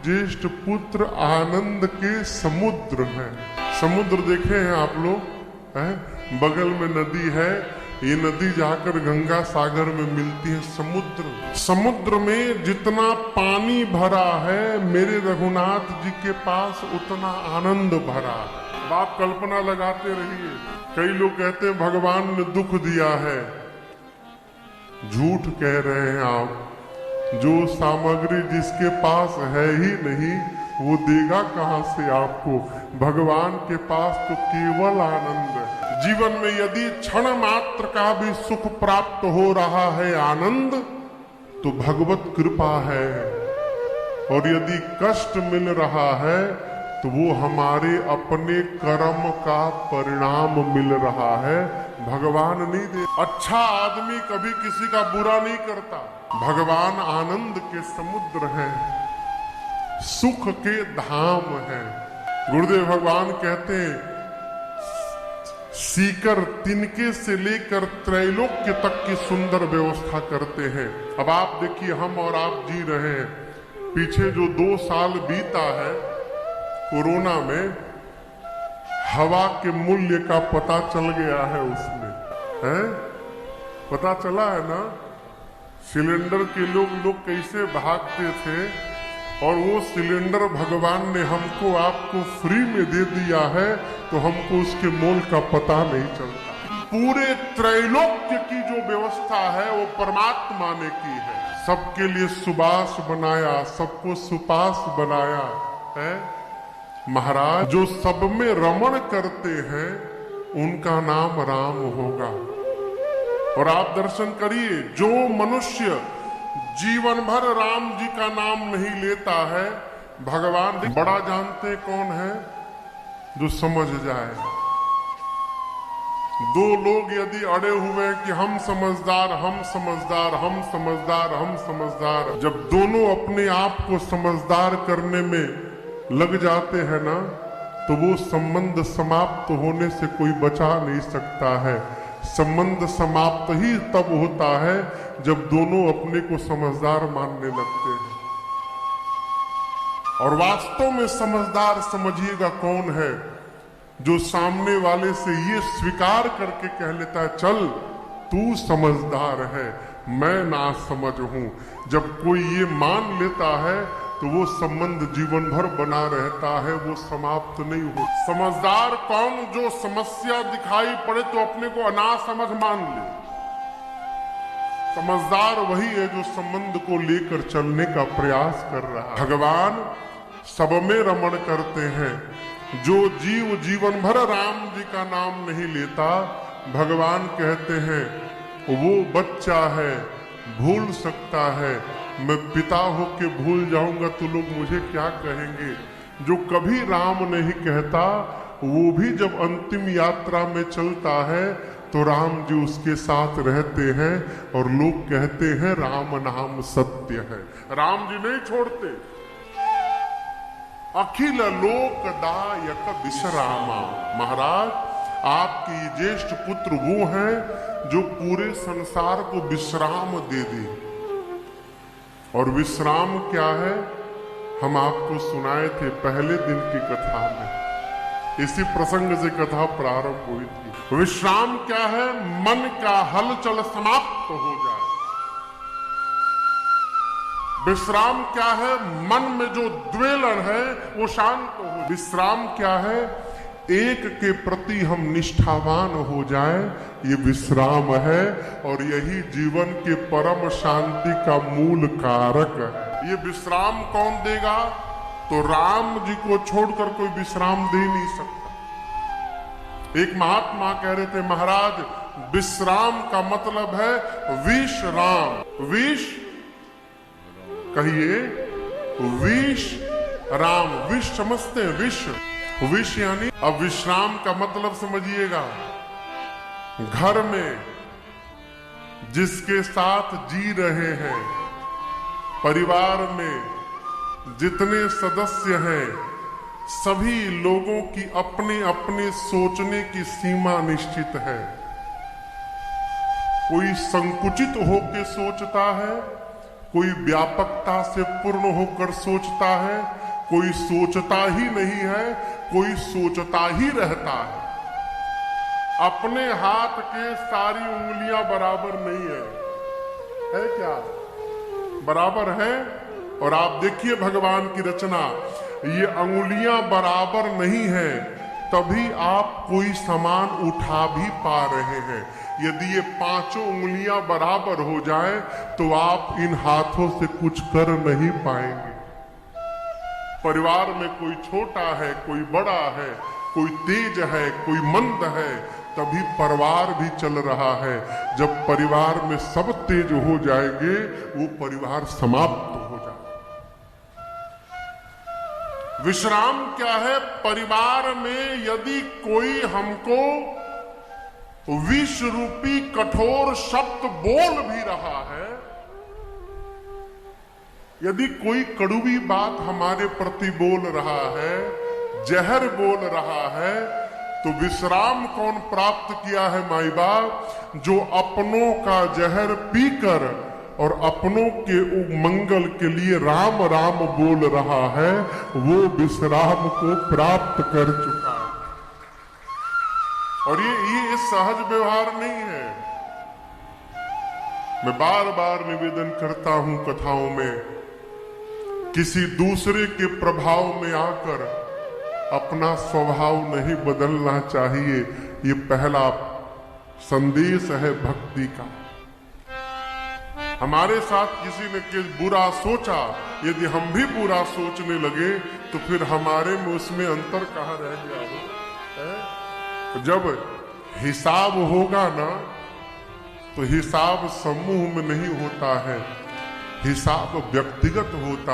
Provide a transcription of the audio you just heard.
ज्येष्ठ पुत्र आनंद के समुद्र हैं। समुद्र देखे हैं आप लोग, हैं? बगल में नदी है, ये नदी जाकर गंगा सागर में मिलती है। समुद्र में जितना पानी भरा है, मेरे रघुनाथ जी के पास उतना आनंद भरा है। अब आप कल्पना लगाते रहिए। कई लोग कहते हैं भगवान ने दुख दिया है। झूठ कह रहे हैं आप। जो सामग्री जिसके पास है ही नहीं, वो देगा कहां से आपको? भगवान के पास तो केवल आनंद है। जीवन में यदि क्षण मात्र का भी सुख प्राप्त हो रहा है, आनंद, तो भगवत कृपा है। और यदि कष्ट मिल रहा है, तो वो हमारे अपने कर्म का परिणाम मिल रहा है, भगवान नहीं दे। अच्छा आदमी कभी किसी का बुरा नहीं करता। भगवान आनंद के समुद्र हैं, सुख के धाम हैं। गुरुदेव भगवान कहते हैं, सीकर तिनके से लेकर त्रैलोक्य तक की सुंदर व्यवस्था करते हैं। अब आप देखिए, हम और आप जी रहे हैं। पीछे जो 2 साल बीता है कोरोना में, हवा के मूल्य का पता चल गया है उसमें, है? पता चला है ना? सिलेंडर के लोग कैसे भागते थे, और वो सिलेंडर भगवान ने हमको आपको फ्री में दे दिया है, तो हमको उसके मोल का पता नहीं चलता। पूरे त्रैलोक्य की जो व्यवस्था है वो परमात्मा ने की है। सबके लिए सुबास बनाया, सबको सुपास बनाया है। महाराज, जो सब में रमण करते हैं उनका नाम राम होगा। और आप दर्शन करिए, जो मनुष्य जीवन भर राम जी का नाम नहीं लेता है, भगवान बड़ा जानते कौन है? जो समझ जाए। 2 लोग यदि अड़े हुए कि हम समझदार, हम समझदार, हम समझदार, हम समझदार, जब दोनों अपने आप को समझदार करने में लग जाते हैं ना, तो वो संबंध समाप्त होने से कोई बचा नहीं सकता है। संबंध समाप्त ही तब होता है जब दोनों अपने को समझदार मानने लगते हैं। और वास्तव में समझदार समझिएगा कौन है? जो सामने वाले से ये स्वीकार करके कह लेता है, चल तू समझदार है, मैं ना समझ हूं। जब कोई ये मान लेता है तो वो संबंध जीवन भर बना रहता है, वो समाप्त नहीं हो। समझदार कौन? जो समस्या दिखाई पड़े तो अपने को अनासमझ मान ले। समझदार वही है जो संबंध को लेकर चलने का प्रयास कर रहा है। भगवान सब में रमण करते हैं। जो जीव जीवन भर राम जी का नाम नहीं लेता, भगवान कहते हैं वो बच्चा है, भूल सकता है। मैं पिता होके भूल जाऊंगा तो लोग मुझे क्या कहेंगे? जो कभी राम नहीं कहता, वो भी जब अंतिम यात्रा में चलता है तो राम जी उसके साथ रहते हैं, और लोग कहते हैं राम नाम सत्य है। राम जी नहीं छोड़ते। अखिल लोकदायक विश्रामा। महाराज, आपके ज्येष्ठ पुत्र वो हैं जो पूरे संसार को विश्राम दे दे। और विश्राम क्या है? हम आपको सुनाए थे पहले दिन की कथा में। इसी प्रसंग से कथा प्रारंभ हुई थी। विश्राम क्या है? मन का हलचल समाप्त हो जाए। विश्राम क्या है? मन में जो द्वेलन है वो शांत हो। विश्राम क्या है? एक के प्रति हम निष्ठावान हो जाएं, ये विश्राम है। और यही जीवन के परम शांति का मूल कारक है। ये विश्राम कौन देगा? तो राम जी को छोड़कर कोई विश्राम दे नहीं सकता। एक महात्मा कह रहे थे, महाराज विश्राम का मतलब है विश्राम। विष कहिए, विष राम। विष समझते हैं? विष, विष यानी। अब विश्राम का मतलब समझिएगा, घर में जिसके साथ जी रहे हैं, परिवार में जितने सदस्य हैं, सभी लोगों की अपने अपने सोचने की सीमा निश्चित है। कोई संकुचित होकर सोचता है, कोई व्यापकता से पूर्ण होकर सोचता है, कोई सोचता ही नहीं है, कोई सोचता ही रहता है। अपने हाथ के सारी उंगलियां बराबर नहीं है क्या? बराबर है। और आप देखिए भगवान की रचना, ये अंगुलियां बराबर नहीं है, तभी आप कोई सामान उठा भी पा रहे हैं। यदि ये पांचों उंगलियां बराबर हो जाए तो आप इन हाथों से कुछ कर नहीं पाएंगे। परिवार में कोई छोटा है, कोई बड़ा है, कोई तेज है, कोई मंद है, तभी परिवार भी चल रहा है। जब परिवार में सब तेज हो जाएंगे, वो परिवार समाप्त हो जाएगा। विश्राम क्या है? परिवार में यदि कोई हमको विष रूपी कठोर शब्द बोल भी रहा है, यदि कोई कड़वी बात हमारे प्रति बोल रहा है, जहर बोल रहा है, तो विश्राम कौन प्राप्त किया है माई बाप? जो अपनों का जहर पीकर और अपनों के मंगल के लिए राम राम बोल रहा है, वो विश्राम को प्राप्त कर चुका है। और ये सहज व्यवहार नहीं है। मैं बार बार निवेदन करता हूं कथाओं में, किसी दूसरे के प्रभाव में आकर अपना स्वभाव नहीं बदलना चाहिए। ये पहला संदेश है भक्ति का। हमारे साथ किसी ने बुरा सोचा, यदि हम भी बुरा सोचने लगे तो फिर हमारे में उसमें अंतर कहाँ रह गया हो? जब हिसाब होगा ना, तो हिसाब समूह में नहीं होता है, हिसाब व्यक्तिगत होता है।